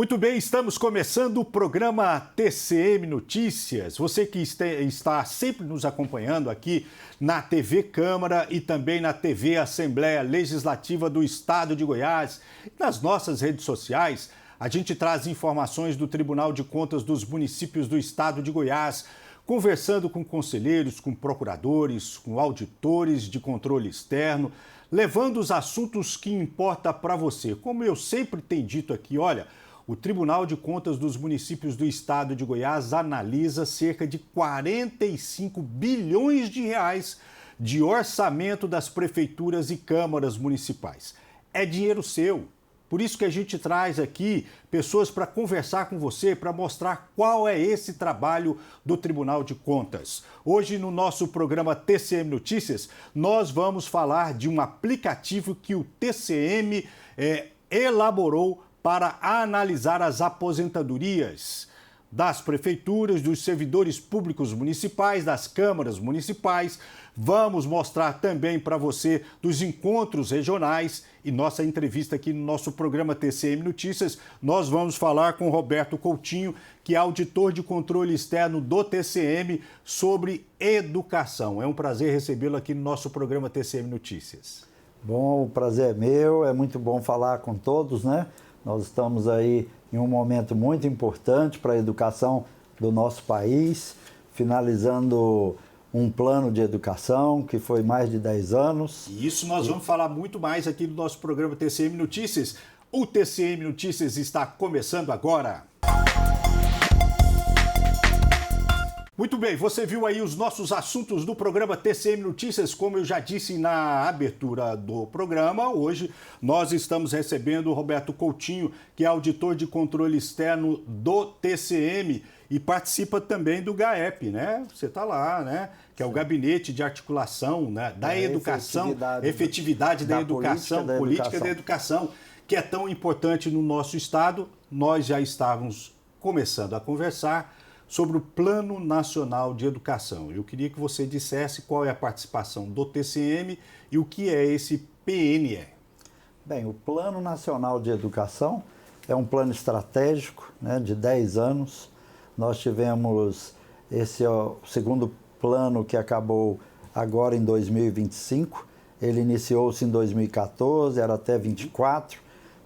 Muito bem, estamos começando o programa TCM Notícias. Você que está sempre nos acompanhando aqui na TV Câmara e também na TV Assembleia Legislativa do Estado de Goiás, nas nossas redes sociais, a gente traz informações do Tribunal de Contas dos municípios do Estado de Goiás, conversando com conselheiros, com procuradores, com auditores de controle externo, levando os assuntos que importam para você. Como eu sempre tenho dito aqui, olha, o Tribunal de Contas dos municípios do Estado de Goiás analisa cerca de 45 bilhões de reais de orçamento das prefeituras e câmaras municipais. É dinheiro seu. Por isso que a gente traz aqui pessoas para conversar com você, para mostrar qual é esse trabalho do Tribunal de Contas. Hoje, no nosso programa TCM Notícias, nós vamos falar de um aplicativo que o TCM elaborou para analisar as aposentadorias das prefeituras, dos servidores públicos municipais, das câmaras municipais. Vamos mostrar também para você dos encontros regionais e nossa entrevista aqui no nosso programa TCM Notícias. Nós vamos falar com Roberto Coutinho, que é auditor de controle externo do TCM sobre educação. É um prazer recebê-lo aqui no nosso programa TCM Notícias. Bom, o prazer é meu, é muito bom falar com todos, né? Nós estamos aí em um momento muito importante para a educação do nosso país, finalizando um plano de educação que foi mais de 10 anos. E isso nós vamos falar muito mais aqui no nosso programa TCM Notícias. O TCM Notícias está começando agora. Muito bem, você viu aí os nossos assuntos do programa TCM Notícias. Como eu já disse na abertura do programa, hoje nós estamos recebendo o Roberto Coutinho, que é auditor de controle externo do TCM e participa também do GAEP, né? Você está lá, né? Que é o Gabinete de Articulação, né? Da Educação, efetividade da Educação, política da Educação, que é tão importante no nosso estado. Nós já estávamos começando a conversar sobre o Plano Nacional de Educação. Eu queria que você dissesse qual é a participação do TCM e o que é esse PNE. Bem, o Plano Nacional de Educação é um plano estratégico, né, de 10 anos. Nós tivemos esse o segundo plano que acabou agora em 2025. Ele iniciou-se em 2014, era até 2024,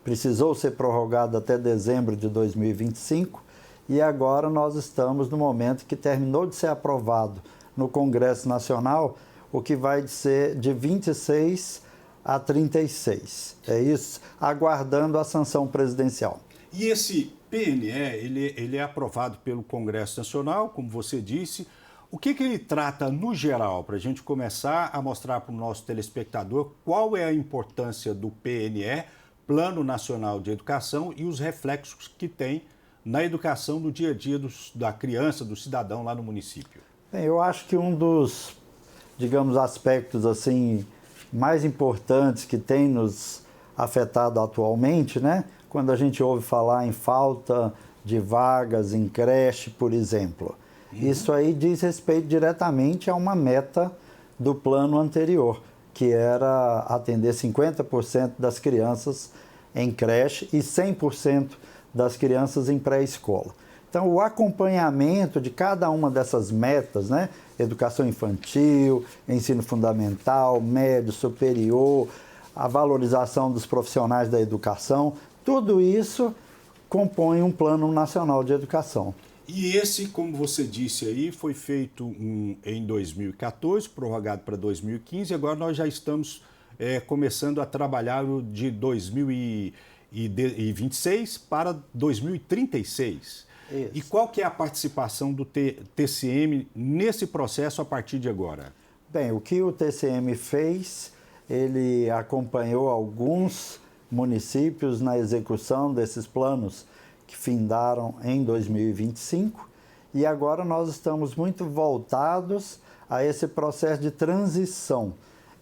precisou ser prorrogado até dezembro de 2025. E agora nós estamos no momento que terminou de ser aprovado no Congresso Nacional, o que vai ser de 26 a 36. É isso, aguardando a sanção presidencial. E esse PNE, ele é aprovado pelo Congresso Nacional, como você disse. O que ele trata no geral, para a gente começar a mostrar para o nosso telespectador qual é a importância do PNE, Plano Nacional de Educação, e os reflexos que tem na educação do dia a dia da criança, do cidadão lá no município? Bem, eu acho que um dos, digamos, aspectos assim mais importantes que tem nos afetado atualmente, né? Quando a gente ouve falar em falta de vagas em creche, por exemplo. Isso aí diz respeito diretamente a uma meta do plano anterior, que era atender 50% das crianças em creche e 100% das crianças em pré-escola. Então, o acompanhamento de cada uma dessas metas, né? Educação infantil, ensino fundamental, médio, superior, a valorização dos profissionais da educação, tudo isso compõe um Plano Nacional de Educação. E esse, como você disse aí, foi feito em 2014, prorrogado para 2015, agora nós já estamos começando a trabalhar o de 2026 para 2036. Isso. E qual que é a participação do TCM nesse processo a partir de agora? Bem, o que o TCM fez, ele acompanhou alguns municípios na execução desses planos que findaram em 2025 e agora nós estamos muito voltados a esse processo de transição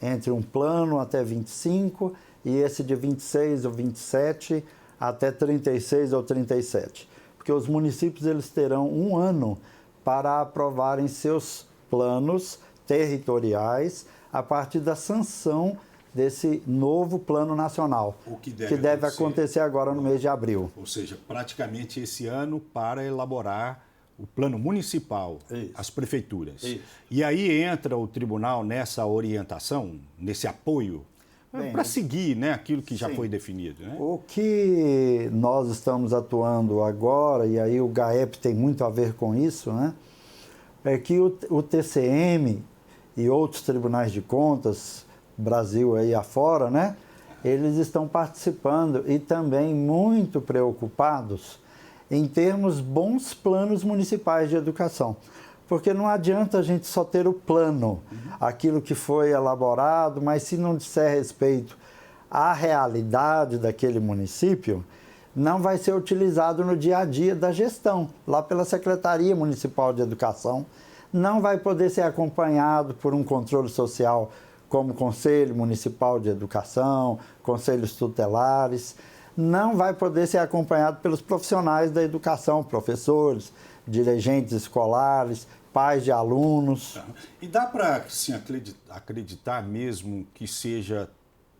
entre um plano até 25 e esse de 26 ou 27 até 36 ou 37. Porque os municípios eles terão um ano para aprovarem seus planos territoriais a partir da sanção desse novo plano nacional, o que deve acontecer agora no mês de abril. Ou seja, praticamente esse ano para elaborar o plano municipal, as prefeituras. Isso. E aí entra o tribunal nessa orientação, nesse apoio, para seguir, né, aquilo que já foi definido. Né? O que nós estamos atuando agora, e aí o GAEP tem muito a ver com isso, né, é que o TCM e outros tribunais de contas, Brasil aí afora, né, eles estão participando e também muito preocupados em termos bons planos municipais de educação. Porque não adianta a gente só ter o plano, aquilo que foi elaborado, mas se não disser respeito à realidade daquele município, não vai ser utilizado no dia a dia da gestão, lá pela Secretaria Municipal de Educação, não vai poder ser acompanhado por um controle social como Conselho Municipal de Educação, conselhos tutelares, não vai poder ser acompanhado pelos profissionais da educação, professores, dirigentes escolares, pais de alunos. E dá para assim, acreditar mesmo que seja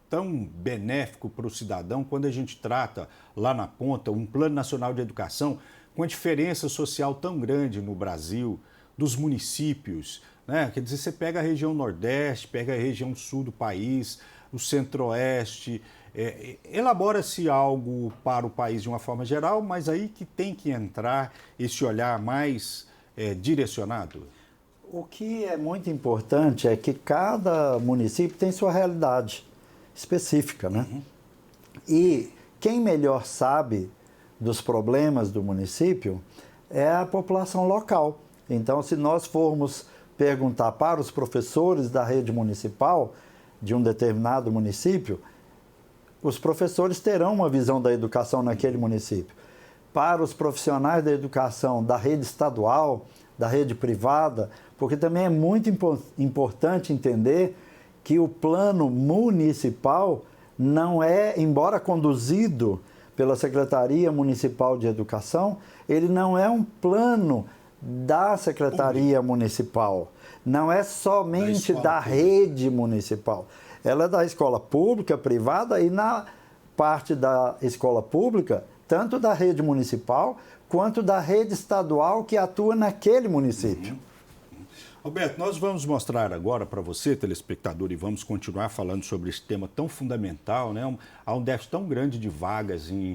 tão benéfico para o cidadão quando a gente trata lá na ponta um Plano Nacional de Educação com a diferença social tão grande no Brasil, dos municípios, né? Quer dizer, você pega a região Nordeste, pega a região Sul do país, o Centro-Oeste, elabora-se algo para o país de uma forma geral, mas aí que tem que entrar esse olhar mais direcionado? O que é muito importante é que cada município tem sua realidade específica, né? E quem melhor sabe dos problemas do município é a população local. Então, se nós formos perguntar para os professores da rede municipal de um determinado município, os professores terão uma visão da educação naquele município. Para os profissionais da educação da rede estadual, da rede privada, porque também é muito importante entender que o plano municipal não é, embora conduzido pela Secretaria Municipal de Educação, ele não é um plano da Secretaria Municipal, não é somente da rede municipal. Ela é da escola pública, privada, e na parte da escola pública, tanto da rede municipal quanto da rede estadual que atua naquele município. Roberto, nós vamos mostrar agora para você, telespectador, e vamos continuar falando sobre esse tema tão fundamental, né? Há um déficit tão grande de vagas em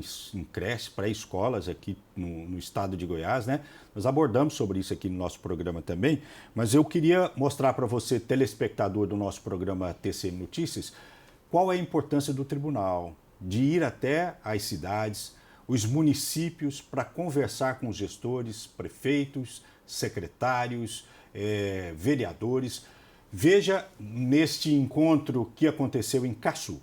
creches, pré-escolas aqui no estado de Goiás, né? Nós abordamos sobre isso aqui no nosso programa também, mas eu queria mostrar para você, telespectador do nosso programa TCM Notícias, qual é a importância do tribunal, de ir até as cidades, os municípios, para conversar com os gestores, prefeitos, secretários, vereadores. Veja neste encontro que aconteceu em Caçu.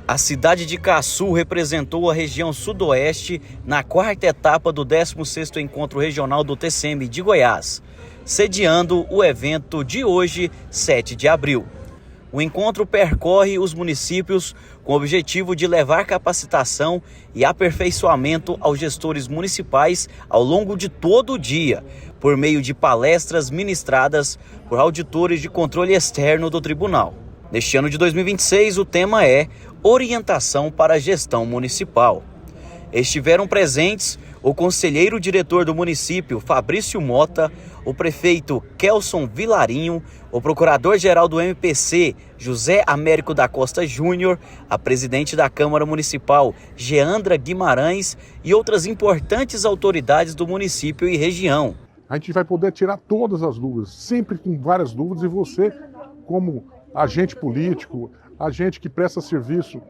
A cidade de Caçu representou a região sudoeste na quarta etapa do 16º Encontro Regional do TCM de Goiás, sediando o evento de hoje, 7 de abril. O encontro percorre os municípios com o objetivo de levar capacitação e aperfeiçoamento aos gestores municipais ao longo de todo o dia, por meio de palestras ministradas por auditores de controle externo do tribunal. Neste ano de 2026, o tema é Orientação para a Gestão Municipal. Estiveram presentes o conselheiro diretor do município, Fabrício Mota, o prefeito Kelson Vilarinho, o procurador-geral do MPC, José Américo da Costa Júnior, a presidente da Câmara Municipal, Geandra Guimarães, e outras importantes autoridades do município e região. A gente vai poder tirar todas as dúvidas, sempre com várias dúvidas, e você, como agente político, agente que presta serviço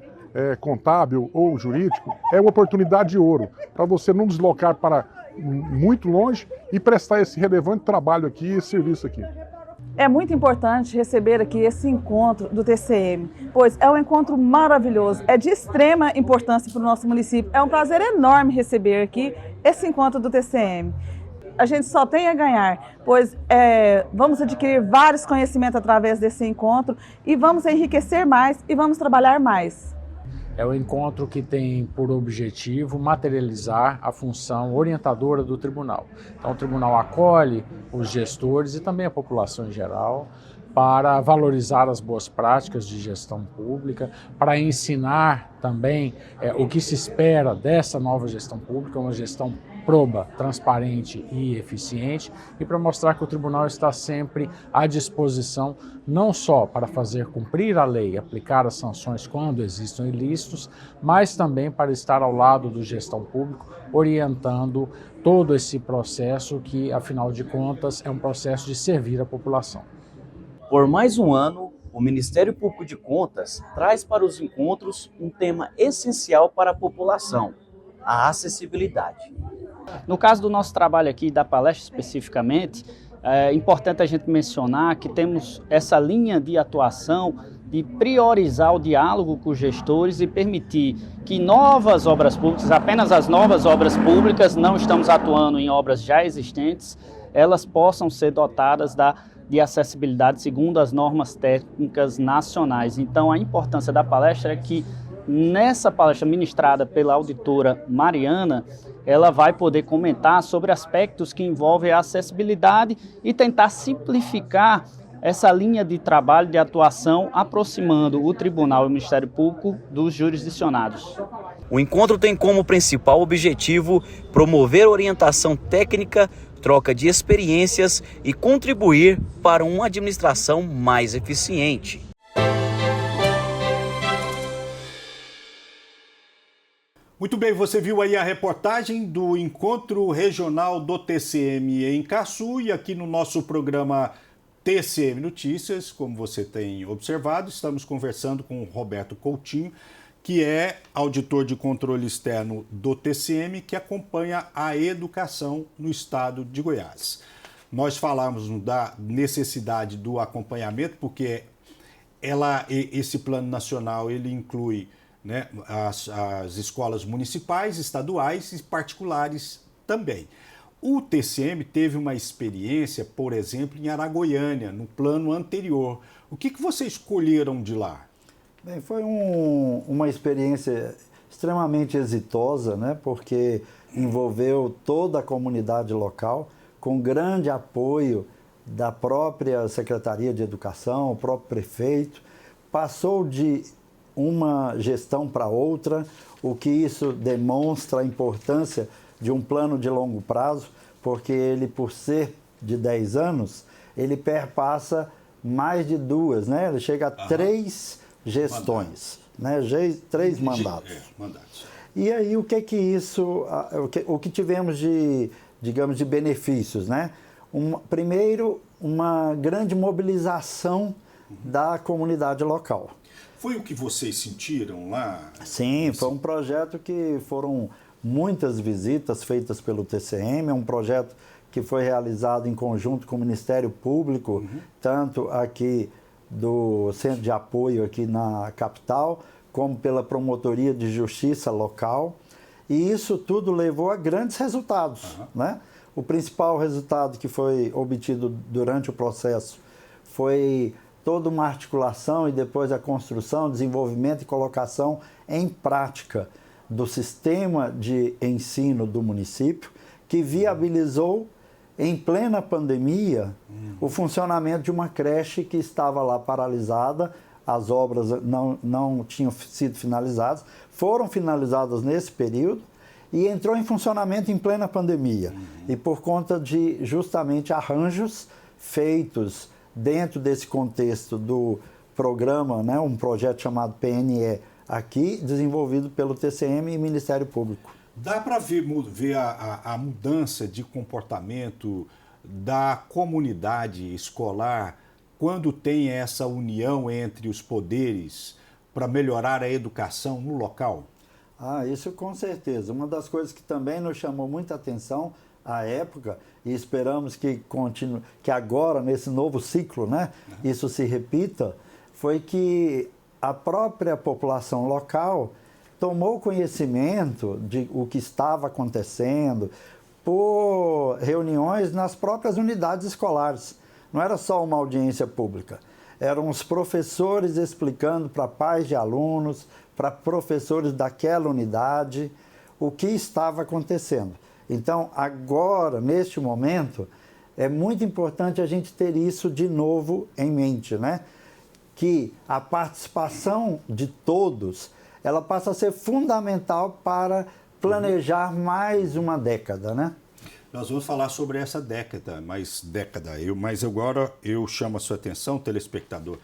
contábil ou jurídico, é uma oportunidade de ouro para você não deslocar para muito longe e prestar esse relevante trabalho aqui, esse serviço aqui. É muito importante receber aqui esse encontro do TCM, pois é um encontro maravilhoso, é de extrema importância para o nosso município. É um prazer enorme receber aqui esse encontro do TCM. A gente só tem a ganhar, pois vamos adquirir vários conhecimentos através desse encontro e vamos enriquecer mais e vamos trabalhar mais. É um encontro que tem por objetivo materializar a função orientadora do tribunal. Então, o tribunal acolhe os gestores e também a população em geral para valorizar as boas práticas de gestão pública, para ensinar também o que se espera dessa nova gestão pública, uma gestão proba, transparente e eficiente, e para mostrar que o tribunal está sempre à disposição, não só para fazer cumprir a lei e aplicar as sanções quando existam ilícitos, mas também para estar ao lado do gestão público, orientando todo esse processo que, afinal de contas, é um processo de servir a população. Por mais um ano, o Ministério Público de Contas traz para os encontros um tema essencial para a população: a acessibilidade. No caso do nosso trabalho aqui, da palestra especificamente, é importante a gente mencionar que temos essa linha de atuação de priorizar o diálogo com os gestores e permitir que novas obras públicas, apenas as novas obras públicas, não estamos atuando em obras já existentes, elas possam ser dotadas de acessibilidade segundo as normas técnicas nacionais. Então, a importância da palestra é que, nessa palestra ministrada pela auditora Mariana, ela vai poder comentar sobre aspectos que envolvem a acessibilidade e tentar simplificar essa linha de trabalho, de atuação, aproximando o Tribunal e o Ministério Público dos jurisdicionados. O encontro tem como principal objetivo promover orientação técnica, troca de experiências e contribuir para uma administração mais eficiente. Muito bem, você viu aí a reportagem do Encontro Regional do TCM em Caçu, e aqui no nosso programa TCM Notícias, como você tem observado, estamos conversando com o Roberto Coutinho, que é auditor de controle externo do TCM, que acompanha a educação no estado de Goiás. Nós falamos da necessidade do acompanhamento, porque esse plano nacional ele inclui, né, as escolas municipais, estaduais e particulares também. O TCM teve uma experiência, por exemplo, em Aragoiânia, no plano anterior. O que vocês escolheram de lá? Bem, foi uma experiência extremamente exitosa, né? Porque envolveu toda a comunidade local, com grande apoio da própria Secretaria de Educação, o próprio prefeito. Passou de uma gestão para outra, o que isso demonstra a importância de um plano de longo prazo, porque ele, por ser de 10 anos, ele perpassa mais de 2, né? Ele chega a 3 gestões, né? 3 mandatos. E aí o que tivemos de, digamos, de benefícios, né? Primeiro, uma grande mobilização da comunidade local. Foi o que vocês sentiram lá? Sim, foi um projeto que foram muitas visitas feitas pelo TCM, é um projeto que foi realizado em conjunto com o Ministério Público, tanto aqui do Centro de Apoio aqui na capital, como pela Promotoria de Justiça local, e isso tudo levou a grandes resultados, né? O principal resultado que foi obtido durante o processo foi toda uma articulação e depois a construção, desenvolvimento e colocação em prática do sistema de ensino do município, que viabilizou, em plena pandemia, o funcionamento de uma creche que estava lá paralisada, as obras não tinham sido finalizadas, foram finalizadas nesse período e entrou em funcionamento em plena pandemia. E por conta de justamente arranjos feitos dentro desse contexto do programa, né, um projeto chamado PNE aqui, desenvolvido pelo TCM e Ministério Público. Dá para ver a mudança de comportamento da comunidade escolar quando tem essa união entre os poderes para melhorar a educação no local? Isso com certeza. Uma das coisas que também nos chamou muita atenção à época, e esperamos que continue, que agora, nesse novo ciclo, né, isso se repita, foi que a própria população local tomou conhecimento de o que estava acontecendo por reuniões nas próprias unidades escolares. Não era só uma audiência pública. eram os professores explicando para pais de alunos, para professores daquela unidade, o que estava acontecendo. Então, agora, neste momento, é muito importante a gente ter isso de novo em mente, né? Que a participação de todos, ela passa a ser fundamental para planejar mais uma década, né? Nós vamos falar sobre essa década, mas agora eu chamo a sua atenção, telespectador,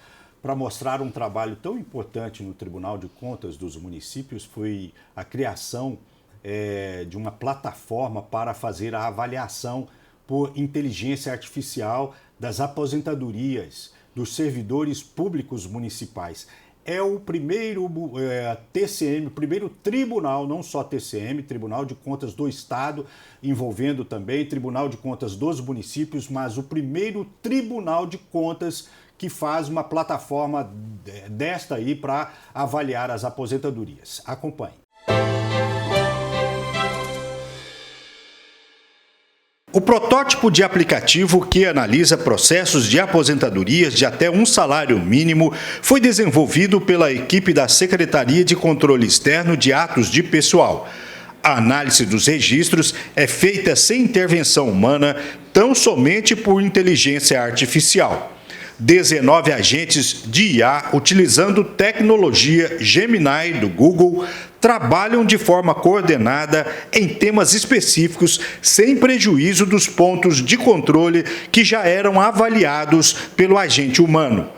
para mostrar um trabalho tão importante no Tribunal de Contas dos Municípios, foi a criação de uma plataforma para fazer a avaliação por inteligência artificial das aposentadorias dos servidores públicos municipais. É o primeiro TCM, o primeiro tribunal, não só TCM, Tribunal de Contas do Estado, envolvendo também Tribunal de Contas dos municípios, mas o primeiro Tribunal de Contas que faz uma plataforma desta aí para avaliar as aposentadorias. Acompanhe. O protótipo de aplicativo que analisa processos de aposentadorias de até um salário mínimo foi desenvolvido pela equipe da Secretaria de Controle Externo de Atos de Pessoal. A análise dos registros é feita sem intervenção humana, tão somente por inteligência artificial. 19 agentes de IA, utilizando tecnologia Gemini do Google, trabalham de forma coordenada em temas específicos, sem prejuízo dos pontos de controle que já eram avaliados pelo agente humano.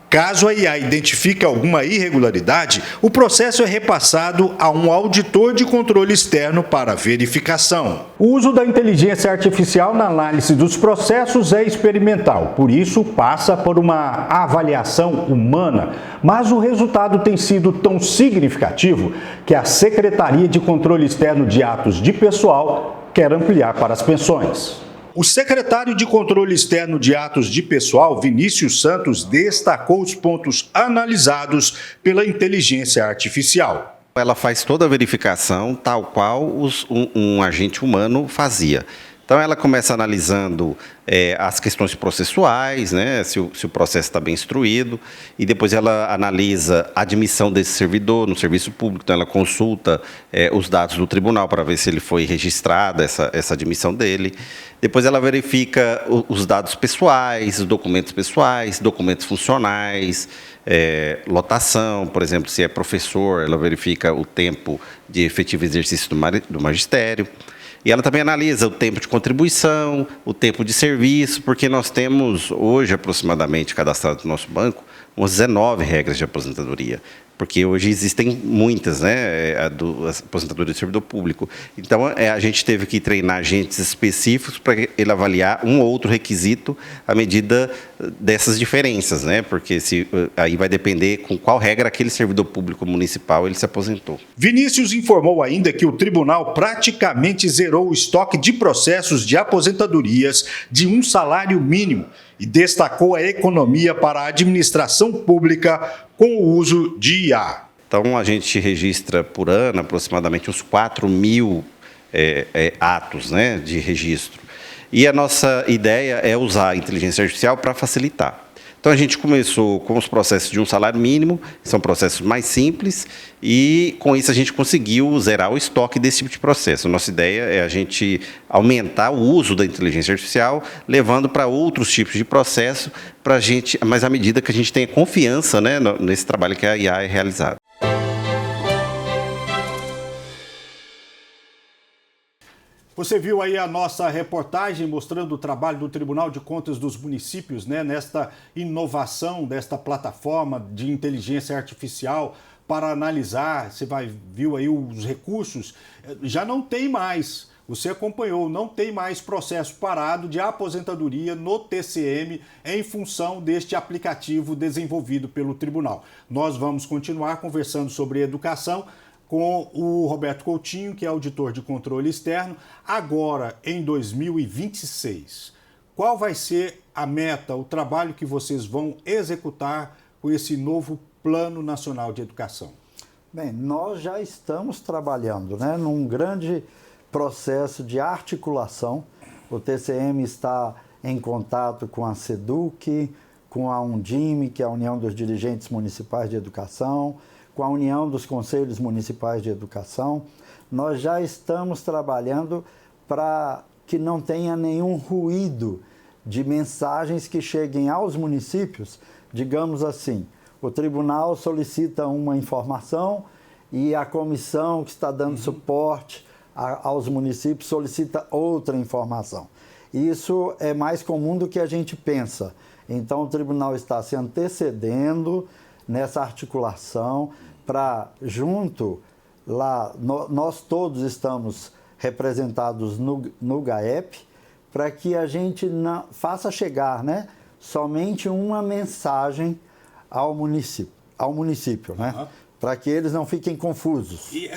Caso a IA identifique alguma irregularidade, o processo é repassado a um auditor de controle externo para verificação. O uso da inteligência artificial na análise dos processos é experimental, por isso passa por uma avaliação humana, mas o resultado tem sido tão significativo que a Secretaria de Controle Externo de Atos de Pessoal quer ampliar para as pensões. O secretário de Controle Externo de Atos de Pessoal, Vinícius Santos, destacou os pontos analisados pela inteligência artificial. Ela faz toda a verificação tal qual um agente humano fazia. Então, ela começa analisando as questões processuais, né, se o processo está bem instruído, e depois ela analisa a admissão desse servidor no serviço público. Então, ela consulta os dados do tribunal para ver se ele foi registrada, essa admissão dele. Depois, ela verifica os dados pessoais, os documentos pessoais, documentos funcionais, lotação, por exemplo, se é professor, ela verifica o tempo de efetivo exercício do magistério. E ela também analisa o tempo de contribuição, o tempo de serviço, porque nós temos hoje, aproximadamente, cadastrado no nosso banco, umas 19 regras de aposentadoria. Porque hoje existem muitas, né, a aposentadoria do servidor público. Então, a gente teve que treinar agentes específicos para ele avaliar um ou outro requisito à medida dessas diferenças, né? Porque aí vai depender com qual regra aquele servidor público municipal ele se aposentou. Vinícius informou ainda que o tribunal praticamente zerou o estoque de processos de aposentadorias de um salário mínimo e destacou a economia para a administração pública com o uso de IA. Então, a gente registra por ano aproximadamente uns 4.000 atos, né, de registro. E a nossa ideia é usar a inteligência artificial para facilitar. Então, a gente começou com os processos de um salário mínimo, que são processos mais simples, e com isso a gente conseguiu zerar o estoque desse tipo de processo. Nossa ideia é a gente aumentar o uso da inteligência artificial, levando para outros tipos de processo, mas à medida que a gente tenha confiança, né, nesse trabalho que a IA é realizada. Você viu aí a nossa reportagem mostrando o trabalho do Tribunal de Contas dos Municípios, né, nesta inovação desta plataforma de inteligência artificial para analisar. Você viu aí os recursos, já não tem mais, você acompanhou, não tem mais processo parado de aposentadoria no TCM em função deste aplicativo desenvolvido pelo tribunal. Nós vamos continuar conversando sobre educação com o Roberto Coutinho, que é auditor de controle externo, agora em 2026. Qual vai ser a meta, o trabalho que vocês vão executar com esse novo Plano Nacional de Educação? Bem, nós já estamos trabalhando, né, num grande processo de articulação. O TCM está em contato com a SEDUC, com a Undime, que é a União dos Dirigentes Municipais de Educação, com a União dos Conselhos Municipais de Educação, nós já estamos trabalhando para que não tenha nenhum ruído de mensagens que cheguem aos municípios. Digamos assim, o tribunal solicita uma informação e a comissão que está dando suporte aos municípios solicita outra informação. Isso é mais comum do que a gente pensa. Então, o tribunal está se antecedendo nessa articulação para, junto lá, nós todos estamos representados no GAEP, para que a gente não faça chegar, né, somente uma mensagem ao município, né? Para que eles não fiquem confusos. E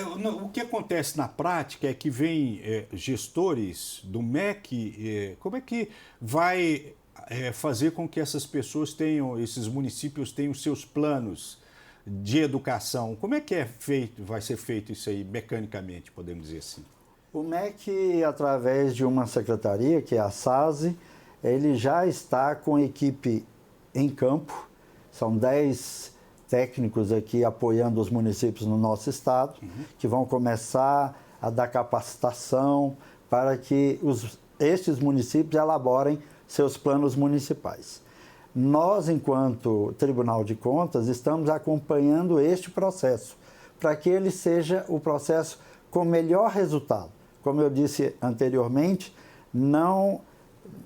o que acontece na prática é que vem gestores do MEC, como é que vai fazer com que essas pessoas tenham, esses municípios tenham seus planos de educação? Como é que vai ser feito isso aí mecanicamente, podemos dizer assim? O MEC, através de uma secretaria, que é a SASE, ele já está com equipe em campo, são 10 técnicos aqui apoiando os municípios no nosso estado, que vão começar a dar capacitação para que estes municípios elaborem seus planos municipais. Nós, enquanto Tribunal de Contas, estamos acompanhando este processo, para que ele seja o processo com melhor resultado. Como eu disse anteriormente, não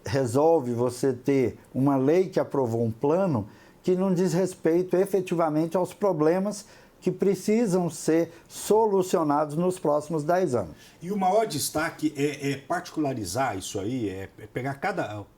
resolve você ter uma lei que aprovou um plano que não diz respeito efetivamente aos problemas que precisam ser solucionados nos próximos 10 anos. E o maior destaque é particularizar isso aí, é pegar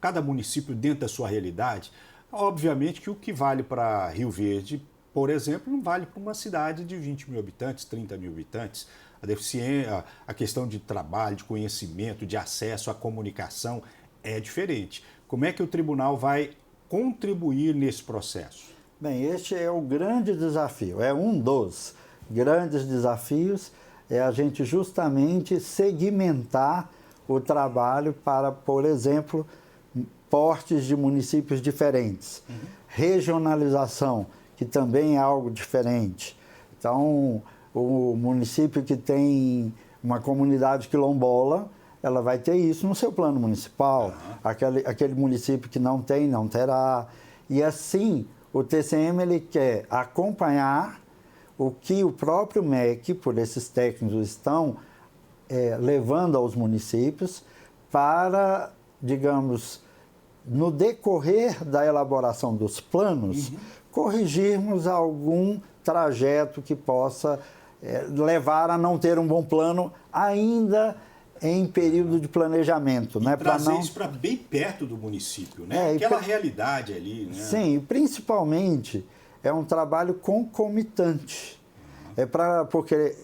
cada município dentro da sua realidade. Obviamente que o que vale para Rio Verde, por exemplo, não vale para uma cidade de 20 mil habitantes, 30 mil habitantes. A deficiência, a questão de trabalho, de conhecimento, de acesso à comunicação é diferente. Como é que o tribunal vai contribuir nesse processo? Bem, este é o grande desafio, é um dos grandes desafios, é a gente justamente segmentar o trabalho para, por exemplo, portes de municípios diferentes. Regionalização, que também é algo diferente. Então, o município que tem uma comunidade quilombola, ela vai ter isso no seu plano municipal. Aquele município que não tem, não terá. E assim, o TCM ele quer acompanhar o que o próprio MEC, por esses técnicos, estão levando aos municípios para, digamos, no decorrer da elaboração dos planos, corrigirmos algum trajeto que possa levar a não ter um bom plano ainda em período de planejamento. E né? trazer isso para bem perto do município, né? Aquela realidade ali. Né? Sim, e principalmente é um trabalho concomitante. Porque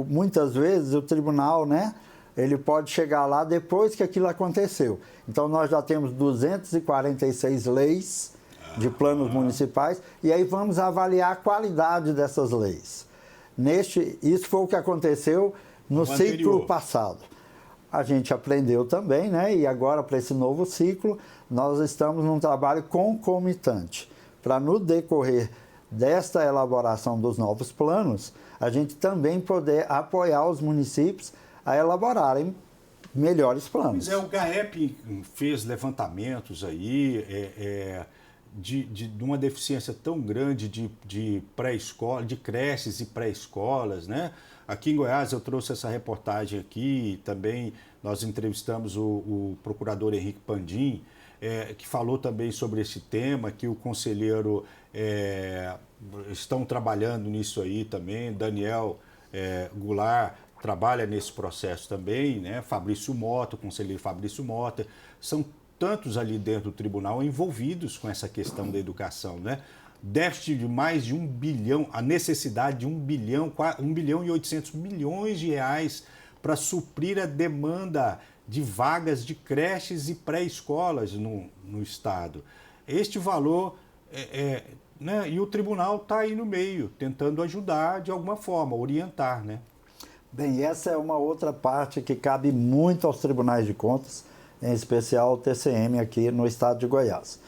muitas vezes o tribunal, né, ele pode chegar lá depois que aquilo aconteceu. Então nós já temos 246 leis de planos municipais e aí vamos avaliar a qualidade dessas leis. Isso foi o que aconteceu no ciclo passado. A gente aprendeu também, né? E agora, para esse novo ciclo, nós estamos num trabalho concomitante. Para, no decorrer desta elaboração dos novos planos, a gente também poder apoiar os municípios a elaborarem melhores planos. Mas o GAEP fez levantamentos aí de uma deficiência tão grande de pré-escola, de creches e pré-escolas, né? Aqui em Goiás eu trouxe essa reportagem aqui, também nós entrevistamos o procurador Henrique Pandim, que falou também sobre esse tema, que o conselheiro estão trabalhando nisso aí também, Daniel Goulart trabalha nesse processo também, né? Fabrício Mota, o conselheiro Fabrício Mota, são tantos ali dentro do tribunal envolvidos com essa questão da educação, né? Déficit de mais de 1 bilhão, a necessidade de 1 bilhão e 800 milhões de reais para suprir a demanda de vagas de creches e pré-escolas no estado. Este valor, né? E o tribunal está aí no meio, tentando ajudar de alguma forma, orientar, né? Bem, essa é uma outra parte que cabe muito aos tribunais de contas, em especial ao TCM aqui no estado de Goiás.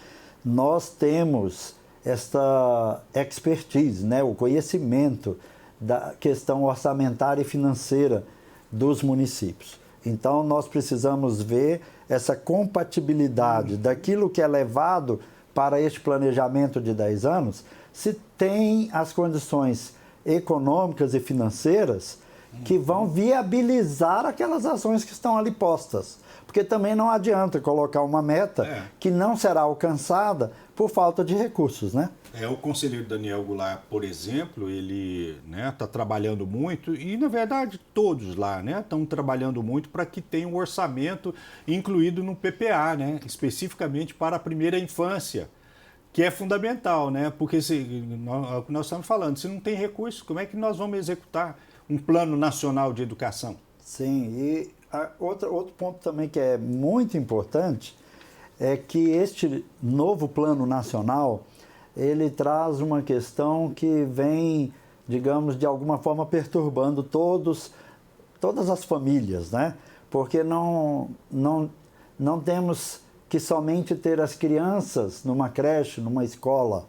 nós temos esta expertise, né, o conhecimento da questão orçamentária e financeira dos municípios. Então, nós precisamos ver essa compatibilidade daquilo que é levado para este planejamento de 10 anos, se tem as condições econômicas e financeiras que vão viabilizar aquelas ações que estão ali postas. Porque também não adianta colocar uma meta que não será alcançada por falta de recursos, né? O conselheiro Daniel Goulart, por exemplo, ele está trabalhando muito e, na verdade, todos lá estão trabalhando muito para que tenha um orçamento incluído no PPA, especificamente para a primeira infância, que é fundamental, porque nós estamos falando, se não tem recursos, como é que nós vamos executar um plano nacional de educação? Sim, e outro ponto também que é muito importante é que este novo plano nacional, ele traz uma questão que vem, digamos, de alguma forma perturbando todas as famílias, Porque não temos que somente ter as crianças numa creche, numa escola.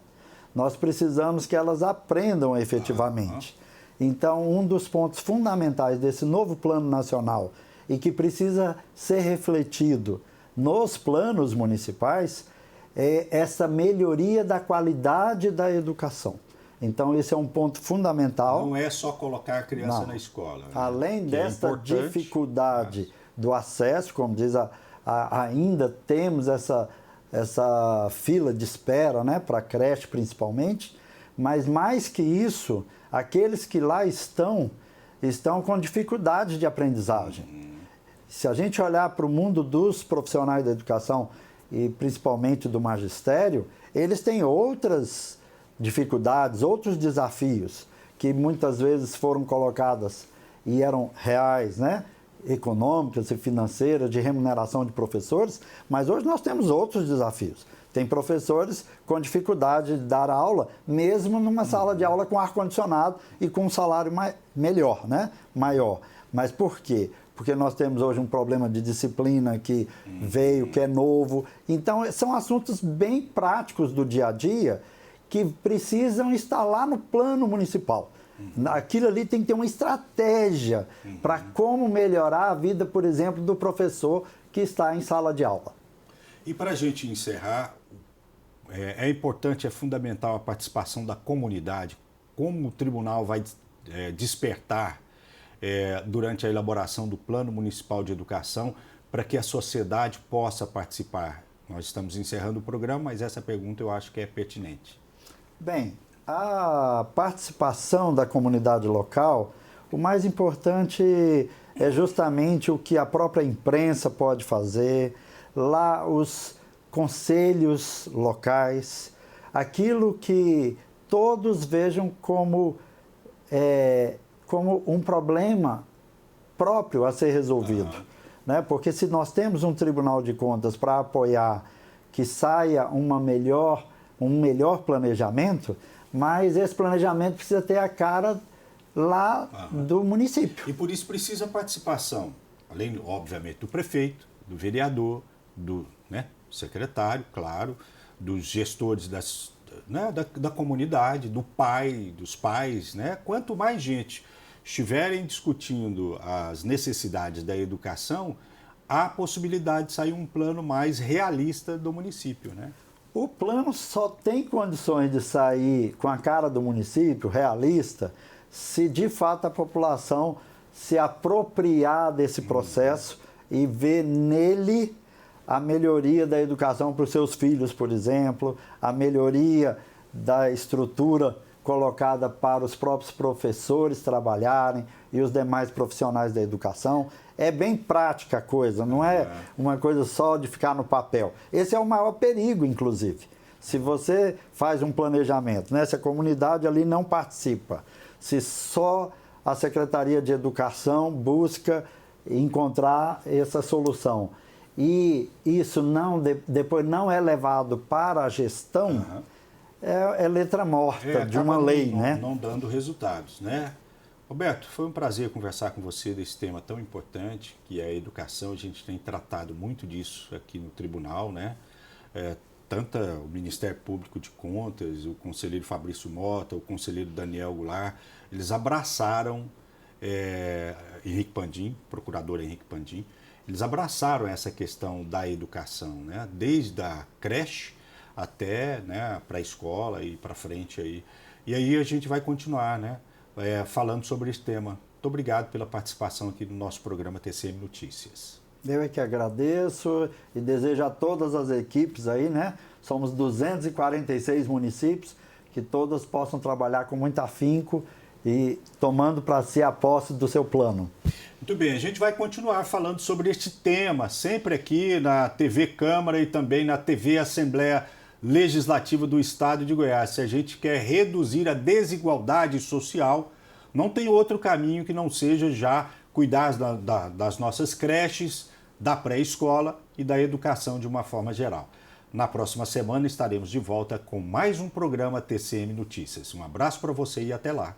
Nós precisamos que elas aprendam efetivamente. Então, um dos pontos fundamentais desse novo plano nacional e que precisa ser refletido nos planos municipais é essa melhoria da qualidade da educação. Então, esse é um ponto fundamental. Não é só colocar a criança na escola. Além desta dificuldade do acesso, como diz, ainda temos essa fila de espera, para a creche principalmente, mas mais que isso, aqueles que lá estão com dificuldade de aprendizagem. Se a gente olhar para o mundo dos profissionais da educação, e principalmente do magistério, eles têm outras dificuldades, outros desafios, que muitas vezes foram colocadas e eram reais, econômicas e financeiras, de remuneração de professores, mas hoje nós temos outros desafios. Tem professores com dificuldade de dar aula, mesmo numa sala de aula com ar-condicionado e com um salário melhor, maior. Mas por quê? Porque nós temos hoje um problema de disciplina que veio, que é novo. Então, são assuntos bem práticos do dia a dia que precisam estar lá no plano municipal. Aquilo ali tem que ter uma estratégia para como melhorar a vida, por exemplo, do professor que está em sala de aula. E para a gente encerrar, é importante, é fundamental a participação da comunidade. Como o tribunal vai despertar durante a elaboração do Plano Municipal de Educação para que a sociedade possa participar? Nós estamos encerrando o programa, mas essa pergunta eu acho que é pertinente. Bem, a participação da comunidade local, o mais importante é justamente o que a própria imprensa pode fazer, lá os conselhos locais, aquilo que todos vejam como um problema próprio a ser resolvido. Porque se nós temos um Tribunal de Contas para apoiar que saia um melhor planejamento, mas esse planejamento precisa ter a cara lá do município. E por isso precisa participação, além, obviamente, do prefeito, do vereador, do secretário, claro, dos gestores da comunidade, dos pais. Quanto mais gente estiverem discutindo as necessidades da educação, há possibilidade de sair um plano mais realista do município, O plano só tem condições de sair com a cara do município, realista, se de fato a população se apropriar desse processo e ver nele a melhoria da educação para os seus filhos, por exemplo, a melhoria da estrutura colocada para os próprios professores trabalharem e os demais profissionais da educação. É bem prática a coisa, não é uma coisa só de ficar no papel. Esse é o maior perigo, inclusive. Se você faz um planejamento, se a comunidade ali não participa, se só a Secretaria de Educação busca encontrar essa solução e isso depois não é levado para a gestão, é letra morta de uma lei, não dando resultados, Roberto, foi um prazer conversar com você desse tema tão importante, que é a educação. A gente tem tratado muito disso aqui no tribunal, tanto o Ministério Público de Contas, o conselheiro Fabrício Mota, o conselheiro Daniel Goulart, eles abraçaram Henrique Pandim, procurador Henrique Pandim, eles abraçaram essa questão da educação, né? Desde a creche até, né, para a escola e para frente aí. E aí a gente vai continuar, né, falando sobre esse tema. Muito obrigado pela participação aqui no nosso programa TCM Notícias. Eu é que agradeço e desejo a todas as equipes aí, né? Somos 246 municípios, que todas possam trabalhar com muito afinco e tomando para si a posse do seu plano. Muito bem, a gente vai continuar falando sobre este tema, sempre aqui na TV Câmara e também na TV Assembleia Legislativa do Estado de Goiás. Se a gente quer reduzir a desigualdade social, não tem outro caminho que não seja já cuidar das nossas creches, da pré-escola e da educação de uma forma geral. Na próxima semana estaremos de volta com mais um programa TCM Notícias. Um abraço para você e até lá.